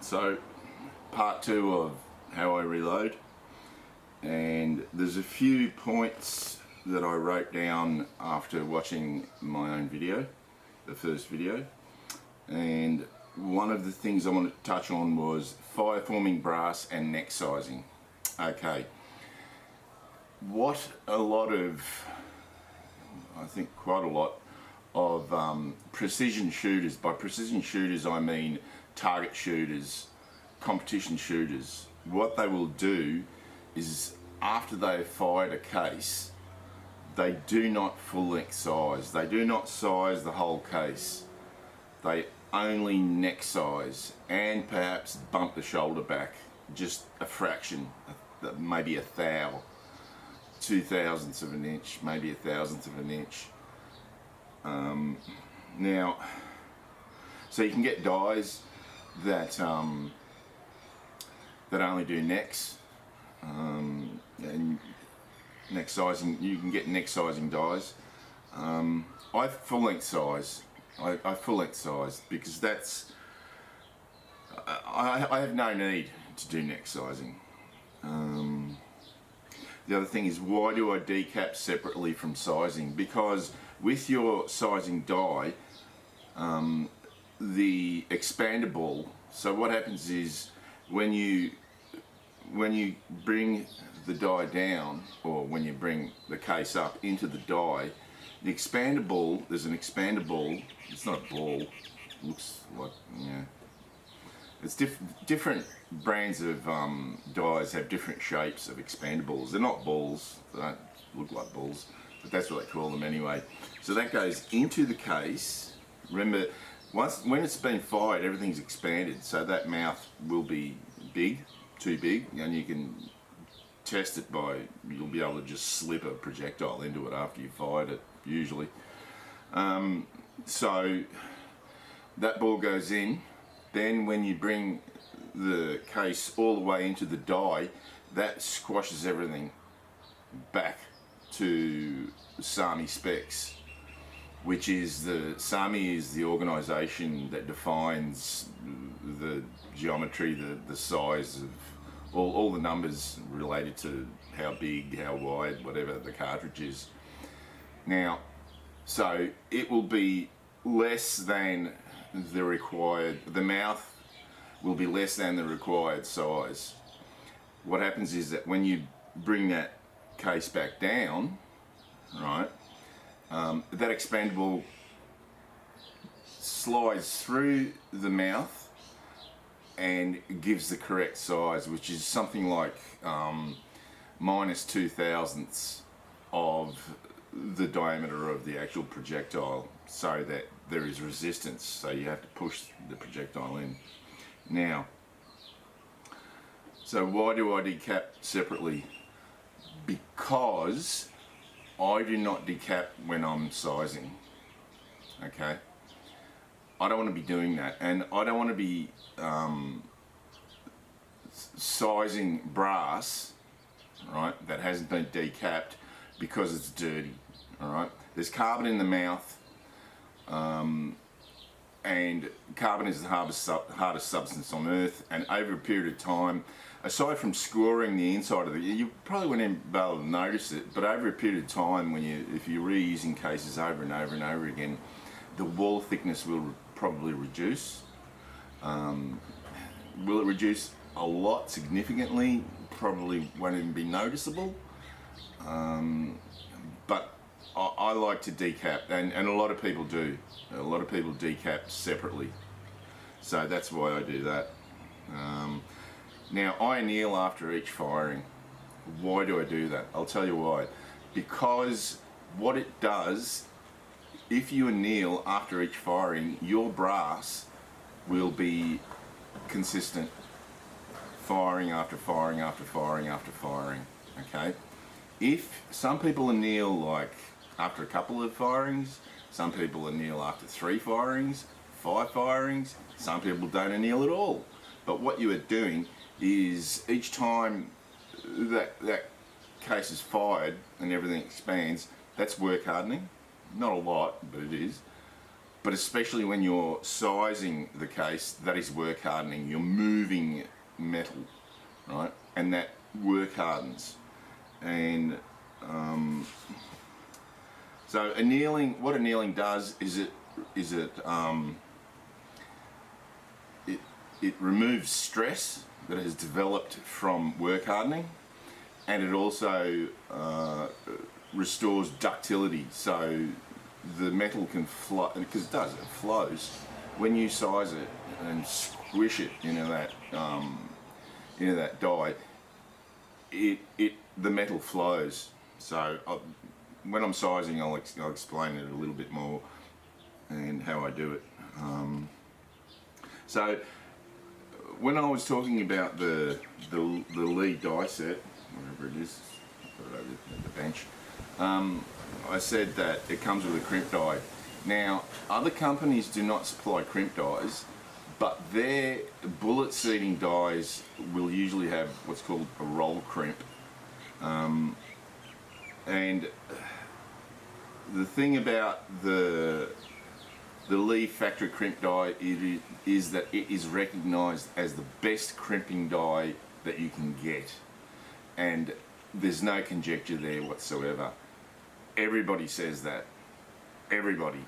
So, part two of how I reload, and there's a few points that I wrote down after watching my own video, the first video, and one of the things I wanted to touch on was fire forming brass and neck sizing. Okay, what a lot of, I think quite a lot of precision shooters, by precision shooters I mean target shooters, competition shooters, what they will do is after they've fired a case, they do not full length size. They do not size the whole case. They only neck size and perhaps bump the shoulder back just a fraction, maybe a thou, 2/1000ths of an inch, maybe a thousandth of an inch. Now, so you can get dies that that only do necks, and neck sizing. You can get neck sizing dies. I full length size. I full length size because that's. I have no need to do neck sizing. The other thing is, why do I decap separately from sizing? Because with your sizing die, the expandable, so what happens is when you bring the die down, or when you bring the case up into the die, the expandable, there's an expandable, it's not a ball, it looks like, yeah. It's different brands of dies have different shapes of expandables. They're not balls, they don't look like balls, but that's what they call them anyway. So that goes into the case. Remember, when it's been fired, everything's expanded, so that mouth will be big, too big, and you can test it by, you'll be able to just slip a projectile into it after you fired it, usually. So that ball goes in. Then when you bring the case all the way into the die, that squashes everything back to SAMI specs, which is SAMI is the organisation that defines the geometry, the size of all the numbers related to how big, how wide, whatever the cartridge is. Now, so it will be less than the required, the mouth will be less than the required size. What happens is that when you bring that case back down, right, that expandable slides through the mouth and gives the correct size, which is something like minus 2/1000ths of the diameter of the actual projectile, so that there is resistance, so you have to push the projectile in. Now, so why do I decap separately? Because I do not decap when I'm sizing, okay? I don't want to be doing that, and I don't want to be sizing brass, right, that hasn't been decapped because it's dirty, alright? There's carbon in the mouth, and carbon is the hardest substance on earth, and over a period of time, aside from scoring the inside of you probably wouldn't be able to notice it, but over a period of time, if you're reusing cases over and over and over again, the wall thickness will probably reduce. Will it reduce a lot, significantly? Probably won't even be noticeable. But I like to decap, and a lot of people do. A lot of people decap separately. So that's why I do that. Now, I anneal after each firing. Why do I do that? I'll tell you why. Because what it does, if you anneal after each firing, your brass will be consistent, firing after firing after firing after firing, okay? If some people anneal like after a couple of firings, some people anneal after 3 firings, 5 firings, some people don't anneal at all. But what you are doing is each time that case is fired and everything expands, that's work hardening. Not a lot, but it is. but especially when you're sizing the case, that is work hardening. You're moving metal, right? And that work hardens. And so annealing, what annealing does is it removes stress that has developed from work hardening, and it also restores ductility, so the metal can flow, because it flows. When you size it and squish it into that die, the metal flows. So when I'm sizing, I'll explain it a little bit more and how I do it. So when I was talking about the Lee die set, whatever it is, put it over at the bench, I said that it comes with a crimp die. Now, other companies do not supply crimp dies, but their bullet seating dies will usually have what's called a roll crimp. And the thing about the Lee factory crimp die is that it is recognised as the best crimping die that you can get, and there's no conjecture there whatsoever. Everybody says that. Everybody.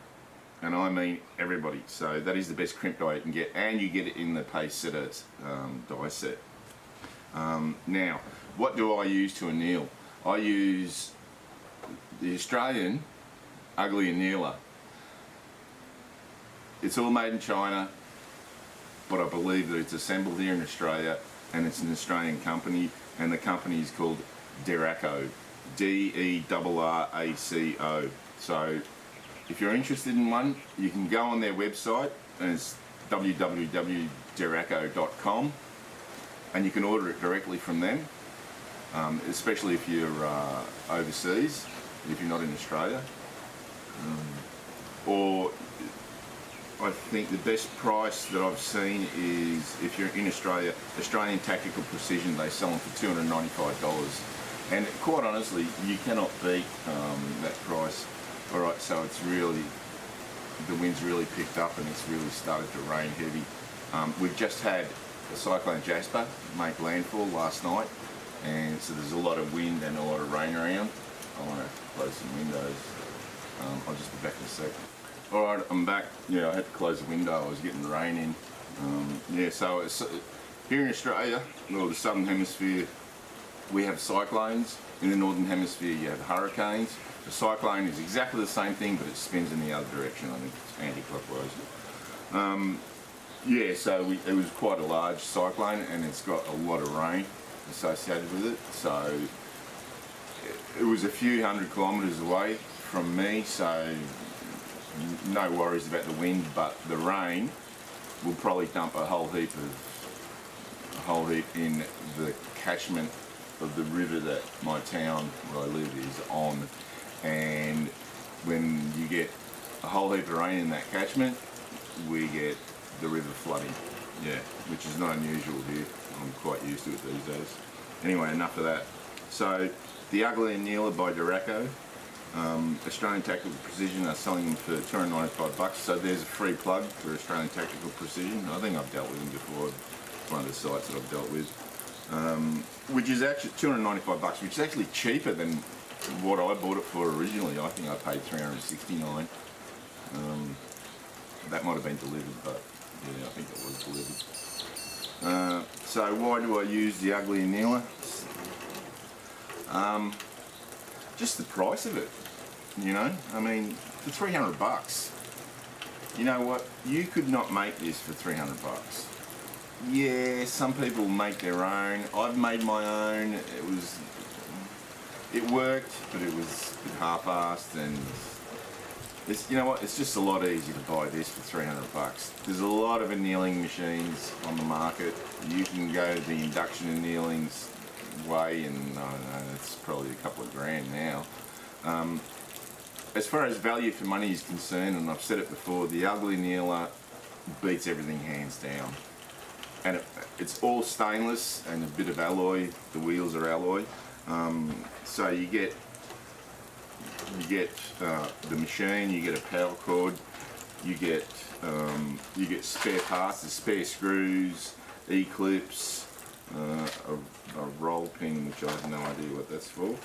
And I mean everybody. So that is the best crimp die you can get, and you get it in the Pace Setter die set. Now, what do I use to anneal? I use the Australian Ugly Annealer. It's all made in China, but I believe that it's assembled here in Australia, and it's an Australian company, and the company is called Deraco. Deraco. So if you're interested in one, you can go on their website, and it's www.deraco.com, and you can order it directly from them, especially if you're overseas, if you're not in Australia. Or I think the best price that I've seen is, if you're in Australia, Australian Tactical Precision, they sell them for $295. And quite honestly, you cannot beat that price. All right, so it's really, the wind's really picked up and it's really started to rain heavy. We've just had a Cyclone Jasper make landfall last night, and so there's a lot of wind and a lot of rain around. I want to close some windows. I'll just be back in a sec. All right, I'm back. Yeah, I had to close the window. I was getting the rain in. Yeah, so it's, here in Australia, or the Southern Hemisphere, we have cyclones. In the Northern Hemisphere, you have hurricanes. The cyclone is exactly the same thing, but it spins in the other direction. I think it's anti-clockwise. Yeah, so it was quite a large cyclone, and it's got a lot of rain associated with it. So it was a few hundred kilometres away from me, so no worries about the wind, but the rain will probably dump a whole heap in the catchment of the river that my town where I live is on. And when you get a whole heap of rain in that catchment, we get the river flooding. Yeah, which is not unusual here. I'm quite used to it these days. Anyway, enough of that. So the Ugly Annealer by Deraco, Australian Tactical Precision are selling them for $295. So there's a free plug for Australian Tactical Precision. I think I've dealt with them before. It's one of the sites that I've dealt with. Which is actually $295, which is actually cheaper than what I bought it for originally. I think I paid $369. That might have been delivered, but yeah, I think it was delivered. So why do I use the Ugly Annealer? Just the price of it, you know. I mean, for $300, you know what? You could not make this for $300. Yeah, some people make their own. I've made my own. It worked, but it was a bit half-assed, and it's, you know what? It's just a lot easier to buy this for $300. There's a lot of annealing machines on the market. You can go the induction annealings way, and I don't know, it's probably a couple of grand now. As far as value for money is concerned, and I've said it before, the Ugly Annealer beats everything hands down. And it's all stainless and a bit of alloy. The wheels are alloy. So you get the machine, you get a power cord, you get spare parts, the spare screws, E-clips, a roll pin, which I have no idea what that's for.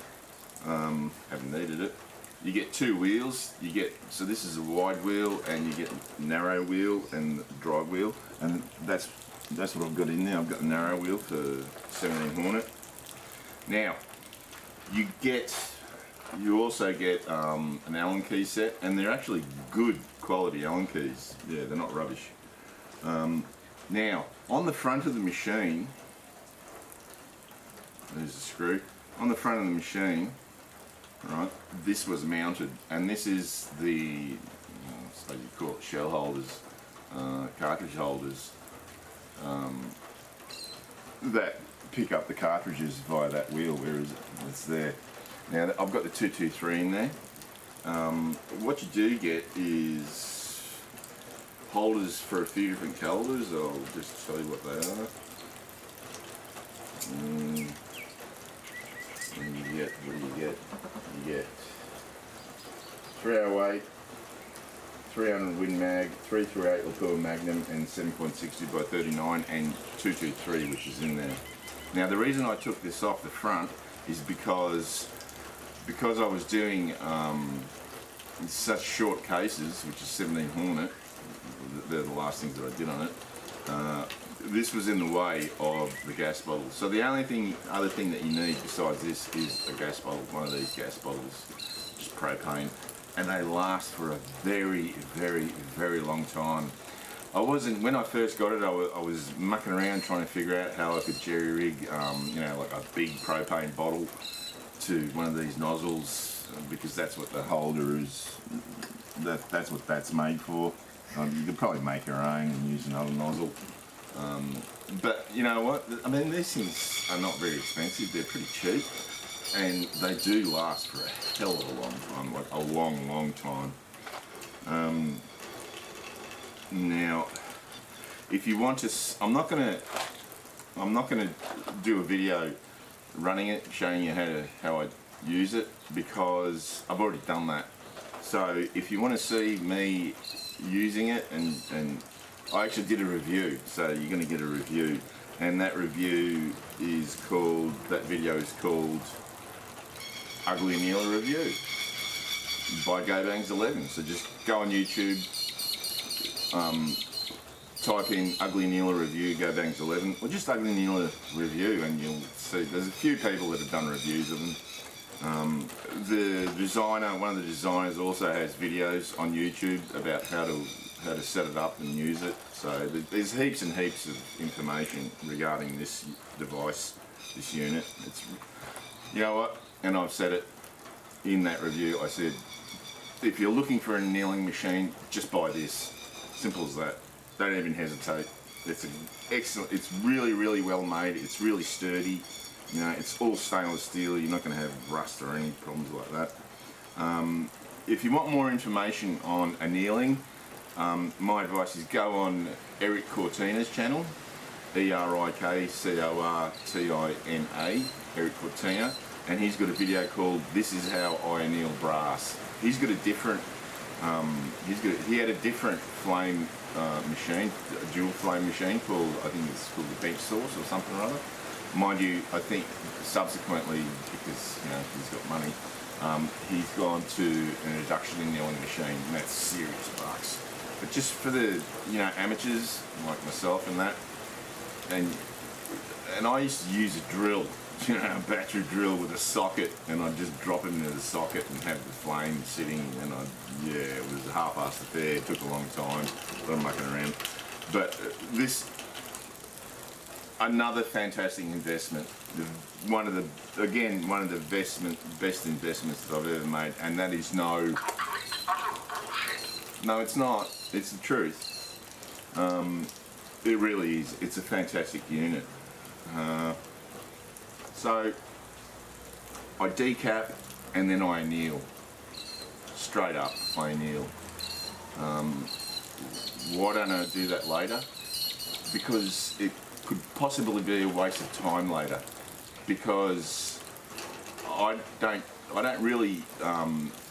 Haven't needed it. You get 2 wheels. So this is a wide wheel, and you get narrow wheel and drive wheel, and that's what I've got in there. I've got a narrow wheel for 17 Hornet. Now, you also get an Allen key set, and they're actually good quality Allen keys. Yeah, they're not rubbish. Now, on the front of the machine, there's a screw. On the front of the machine, right, this was mounted, and this is the, I suppose you call it shell holders, cartridge holders, that pick up the cartridges via that wheel. Where is it? It's there. Now I've got the 223 in there. What you do get is holders for a few different calibers. I'll just tell you what they are. And you get, what do you get? You get 308, 300 Win Mag, 338 Lapua Magnum, and 7.60 by 39, and 223, which is in there. Now the reason I took this off the front is because I was doing such short cases, which is 17 Hornet. They're the last things that I did on it. This was in the way of the gas bottle. So the only other thing that you need besides this is a gas bottle, one of these gas bottles, just propane, and they last for a very, very, very long time. When I first got it, I was mucking around trying to figure out how I could jerry rig, like a big propane bottle to one of these nozzles, because that's what the holder is. That's what that's made for. You could probably make your own and use another nozzle. But you know what? I mean, these things are not very expensive. They're pretty cheap, and they do last for a hell of a long time, like a long, long time. Now, if you want to, I'm not gonna do a video running it, showing you how I use it, because I've already done that. So if you want to see me using it, and I actually did a review, so you're going to get a review, and that review is called, that video is called Ugly Annealer Review by GoBangs11. So just go on YouTube, type in Ugly Annealer Review, GoBangs11, or just Ugly Annealer Review, and you'll see there's a few people that have done reviews of them. The designer, one of the designers, also has videos on YouTube about how to set it up and use it. So there's heaps and heaps of information regarding this device, this unit. It's, you know what, and I've said it in that review, I said, if you're looking for an annealing machine, just buy this. Simple as that. Don't even hesitate. It's excellent. It's really, really well made. It's really sturdy. You know, it's all stainless steel. You're not going to have rust or any problems like that. If you want more information on annealing, my advice is go on Eric Cortina's channel, ErikCortina, Eric Cortina, and he's got a video called "This Is How I Anneal Brass." He's got a different, he had a different flame machine, a dual flame machine called, I think it's called the Bench Source or something or other. Mind you, I think subsequently, because you know he's got money, he's gone to an induction annealing machine, and that's serious bucks. But just for the amateurs like myself and that, and I used to use a drill, a battery drill with a socket, and I'd just drop it into the socket and have the flame sitting, and it was a half-assed affair. It took a long time, but I'm mucking around. But this. Another fantastic investment. One of the best investments that I've ever made, and that is no, it's not. It's the truth. It really is. It's a fantastic unit. So I decap and then I anneal. Straight up, I anneal. Why don't I do that later? Because it could possibly be a waste of time later, because I don't really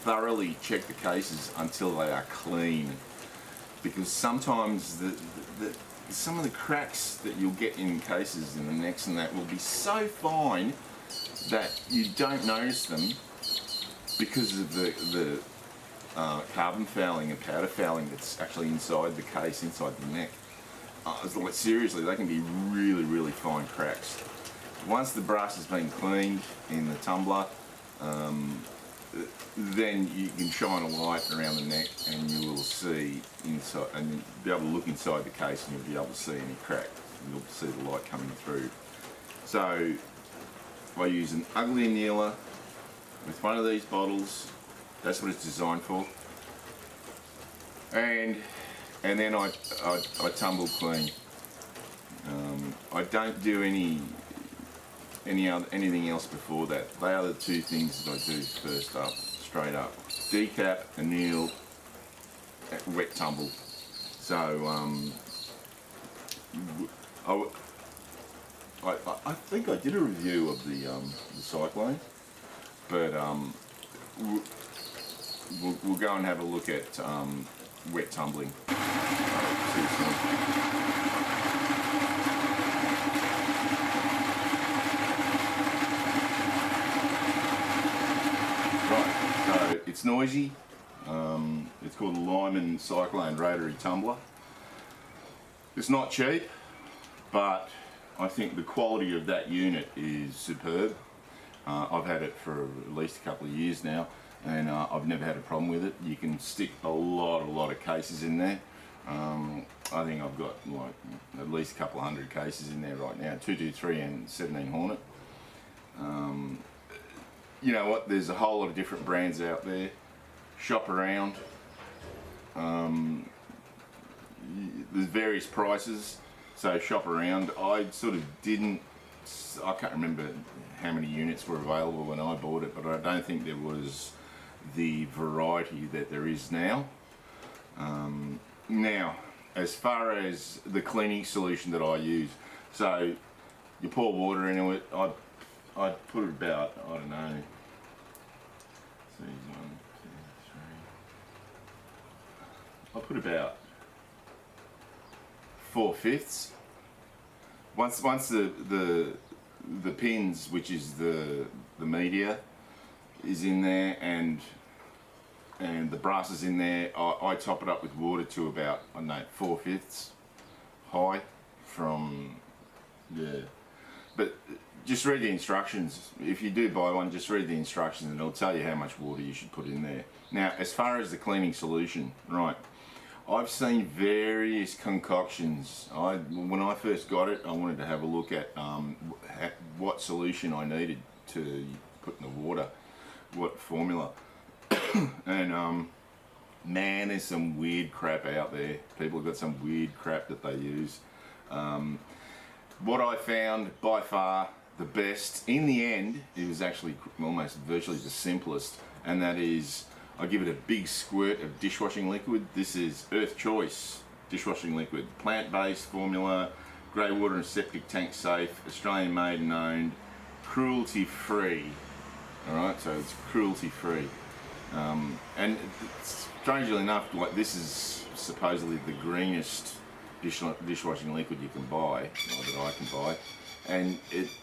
thoroughly check the cases until they are clean. because sometimes some of the cracks that you'll get in cases in the necks and that will be so fine that you don't notice them because of the carbon fouling and powder fouling that's actually inside the case, inside the neck. Like, seriously, they can be really, really fine cracks. Once the brass has been cleaned in the tumbler, then you can shine a light around the neck and you will see inside, and you'll be able to look inside the case and you'll be able to see any crack. You'll see the light coming through. So I use an ugly annealer with one of these bottles. That's what it's designed for. And then I tumble clean. I don't do anything else before that. They are the two things that I do first up, straight up. Decap, anneal, wet tumble. So I think I did a review of the Cyclone, but we'll go and have a look at wet tumbling. It's noisy. It's called a Lyman Cyclone Rotary Tumbler. It's not cheap, but I think the quality of that unit is superb. I've had it for at least a couple of years now, and I've never had a problem with it. You can stick a lot of cases in there. I think I've got like at least a couple of hundred cases in there right now, 223 and 17 Hornet. You know what, there's a whole lot of different brands out there. Shop around. There's various prices, so shop around. I can't remember how many units were available when I bought it, but I don't think there was the variety that there is now. Now, as far as the cleaning solution that I use, so you pour water into it. I put about, I don't know, I put about 4/5. Once the pins, which is the media, is in there and the brass is in there, I top it up with water to about, I don't know, 4/5 high from the. But just read the instructions. If you do buy one, just read the instructions and it'll tell you how much water you should put in there. Now, as far as the cleaning solution, right, I've seen various concoctions. When I first got it, I wanted to have a look at what solution I needed to put in the water, what formula. And man, there's some weird crap out there. People have got some weird crap that they use. What I found by far the best, in the end, it was actually almost virtually the simplest, and that is I give it a big squirt of dishwashing liquid. This is Earth Choice dishwashing liquid, plant-based formula, grey water and septic tank safe, Australian made and owned, cruelty-free. All right, so it's cruelty-free, and strangely enough, like, this is supposedly the greenest dishwashing liquid you can buy, or that I can buy, and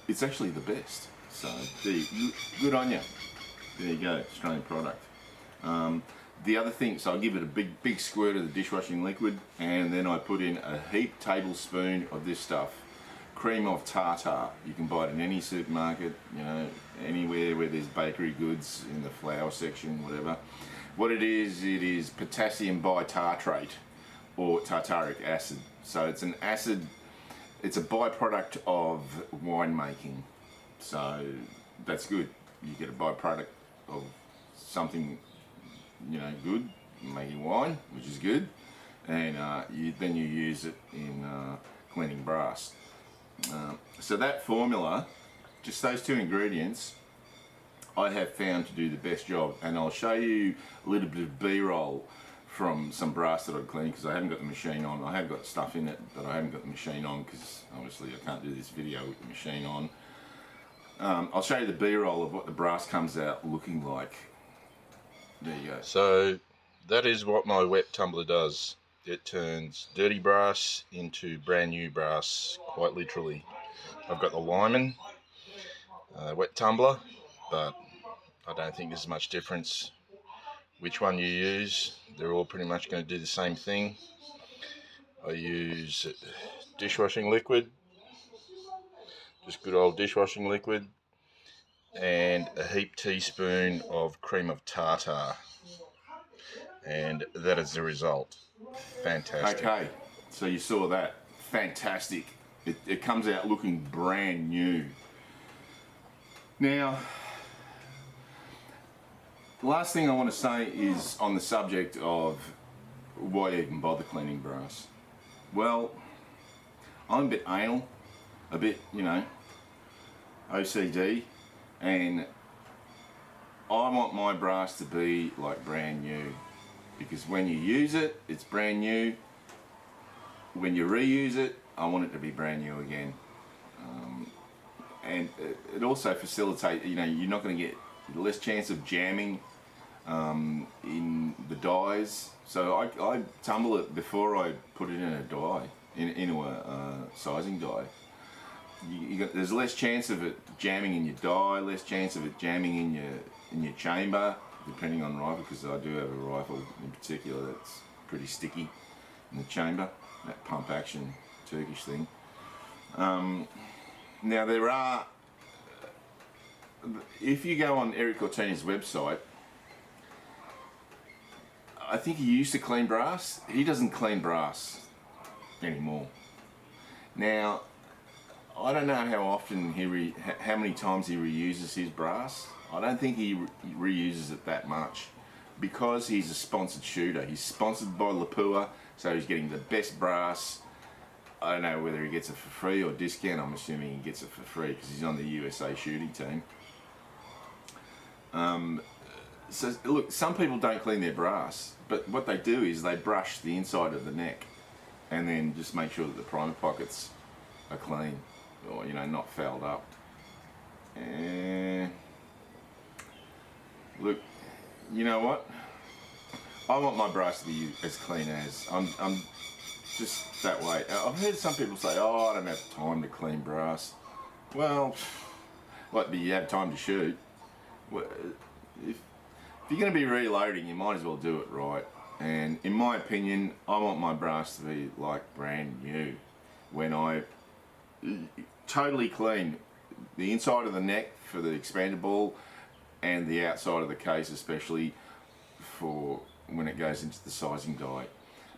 it's actually the best. So good on you. There you go, Australian product. The other thing, so I give it a big squirt of the dishwashing liquid, and then I put in a heaped tablespoon of this stuff, cream of tartar. You can buy it in any supermarket, you know, anywhere where there's bakery goods, in the flour section, whatever. What it is potassium bitartrate, or tartaric acid. So it's an acid, it's a byproduct of winemaking. So that's good. You get a byproduct of something, you know, good, making wine, which is good, and then you use it in cleaning brass. So that formula, just those two ingredients, I have found to do the best job, and I'll show you a little bit of B-roll from some brass that I've cleaned, because I haven't got the machine on. I have got stuff in it, but I haven't got the machine on because obviously I can't do this video with the machine on. I'll show you the B-roll of what the brass comes out looking like. There you go. So that is what my wet tumbler does. it turns dirty brass into brand new brass, quite literally. I've got the Lyman wet tumbler, but I don't think there's much difference which one you use. They're all pretty much going to do the same thing. I use dishwashing liquid, just good old dishwashing liquid, and a heaped teaspoon of cream of tartar, and that is the result. Fantastic. Okay, so you saw that. Fantastic. It comes out looking brand new. Now, the last thing I want to say is on the subject of why even bother cleaning brass. Well, I'm a bit anal, a bit, OCD, and I want my brass to be like brand new, because when you use it, it's brand new. When you reuse it, I want it to be brand new again. And it also facilitates, you're not going to get less chance of jamming in the dyes. So I tumble it before I put it in a dye, into a sizing dye. There's less chance of it jamming in your dye, less chance of it jamming in your chamber, depending on rifle, because I do have a rifle in particular that's pretty sticky in the chamber, that pump action Turkish thing. Now there are, if you go on Eric Cortina's website, I think he used to clean brass. He doesn't clean brass anymore. Now, I don't know how often how many times he reuses his brass. I don't think he reuses it that much, because he's a sponsored shooter. He's sponsored by Lapua, so he's getting the best brass. I don't know whether he gets it for free or discount. I'm assuming he gets it for free because he's on the USA shooting team. So look, some people don't clean their brass, but what they do is they brush the inside of the neck and then just make sure that the primer pockets are clean, or not fouled up. And look, you know what? I want my brass to be as clean as I'm just that way. I've heard some people say, "Oh, I don't have time to clean brass." Well, but you have time to shoot. Well, if you're going to be reloading, you might as well do it right. And in my opinion, I want my brass to be like brand new. When I totally clean the inside of the neck for the expanded ball, and the outside of the case, especially for when it goes into the sizing die.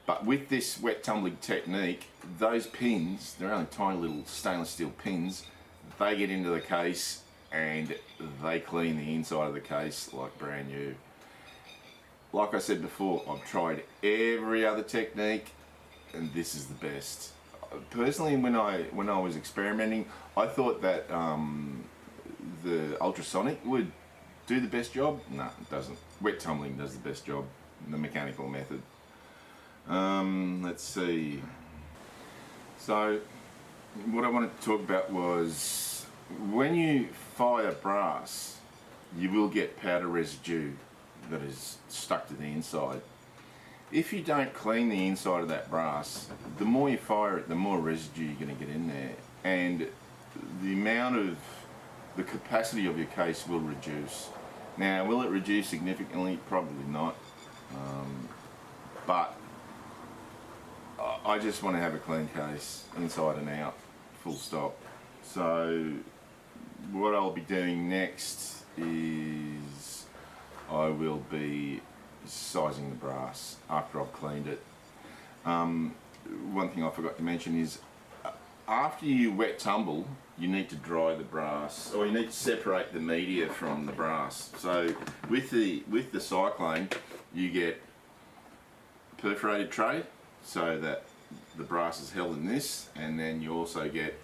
But with this wet tumbling technique, those pins, they're only tiny little stainless steel pins, they get into the case and they clean the inside of the case like brand new. Like I said before, I've tried every other technique and this is the best. Personally, when I was experimenting, I thought that the ultrasonic would do the best job. No, it doesn't. Wet tumbling does the best job, the mechanical method. Let's see. So, what I wanted to talk about was, when you fire brass, you will get powder residue that is stuck to the inside. If you don't clean the inside of that brass, the more you fire it, the more residue you're going to get in there, and the capacity of your case will reduce. Now, will it reduce significantly? Probably not. But I just want to have a clean case, inside and out, full stop. So what I'll be doing next is I will be sizing the brass after I've cleaned it. One thing I forgot to mention is, after you wet tumble, you need to dry the brass, or you need to separate the media from the brass. So with the Cyclone, you get a perforated tray, so that the brass is held in this, and then you also get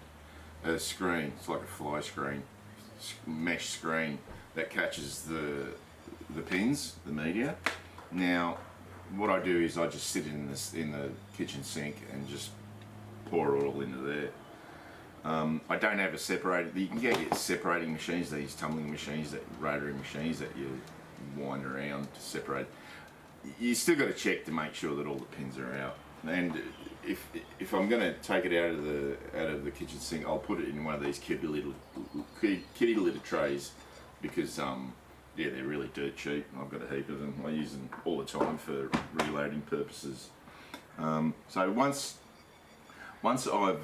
a screen. It's like a fly screen, mesh screen that catches the pins, the media. Now, what I do is I just sit in the kitchen sink and just pour it all into there. I don't have a separator. You can get separating machines, these tumbling machines, rotary machines that you wind around to separate. You still got to check to make sure that all the pins are out. And if I'm going to take it out of the kitchen sink, I'll put it in one of these kitty litter trays, because yeah, they're really dirt cheap. I've got a heap of them. I use them all the time for reloading purposes. So once I've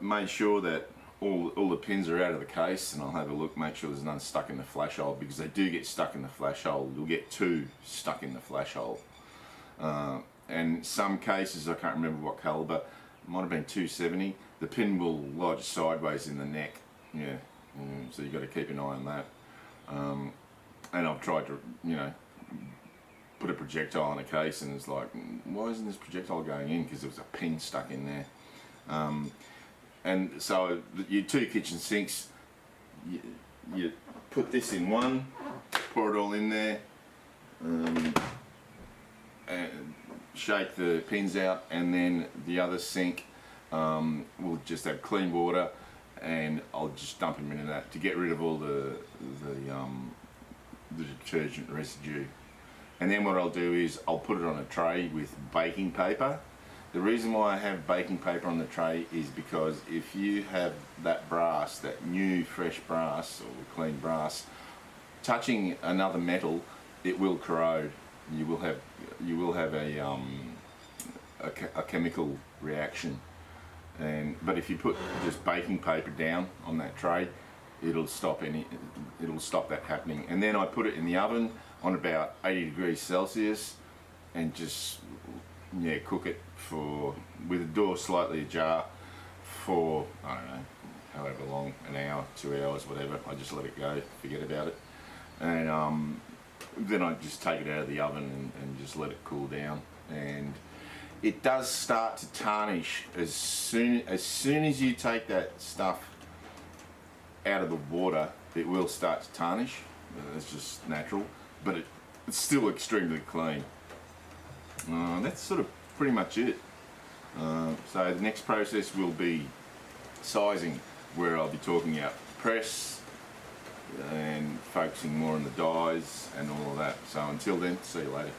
made sure that all the pins are out of the case, and I'll have a look, make sure there's none stuck in the flash hole, because they do get stuck in the flash hole. You'll get two stuck in the flash hole. And some cases, I can't remember what calibre, it might have been 270, the pin will lodge sideways in the neck. Yeah, so you've got to keep an eye on that. And I've tried to, put a projectile in a case, and it's like, why isn't this projectile going in? Because there was a pin stuck in there. And so your two kitchen sinks, you put this in one, pour it all in there, and shake the pins out, and then the other sink will just have clean water, and I'll just dump them into that to get rid of all the detergent residue. And then what I'll do is I'll put it on a tray with baking paper. The reason why I have baking paper on the tray is because if you have that brass, that new fresh brass or clean brass, touching another metal, it will corrode. You will have a chemical reaction. But if you put just baking paper down on that tray, it'll stop that happening. And then I put it in the oven on about 80 degrees Celsius, and just cook it with the door slightly ajar for, I don't know, however long, an hour, 2 hours, whatever. I just let it go, forget about it, and then I just take it out of the oven and just let it cool down. And it does start to tarnish as soon as you take that stuff out of the water. It will start to tarnish. It's just natural, but it's still extremely clean. That's sort of pretty much it. So the next process will be sizing, where I'll be talking about press and focusing more on the dyes and all of that. So until then, see you later.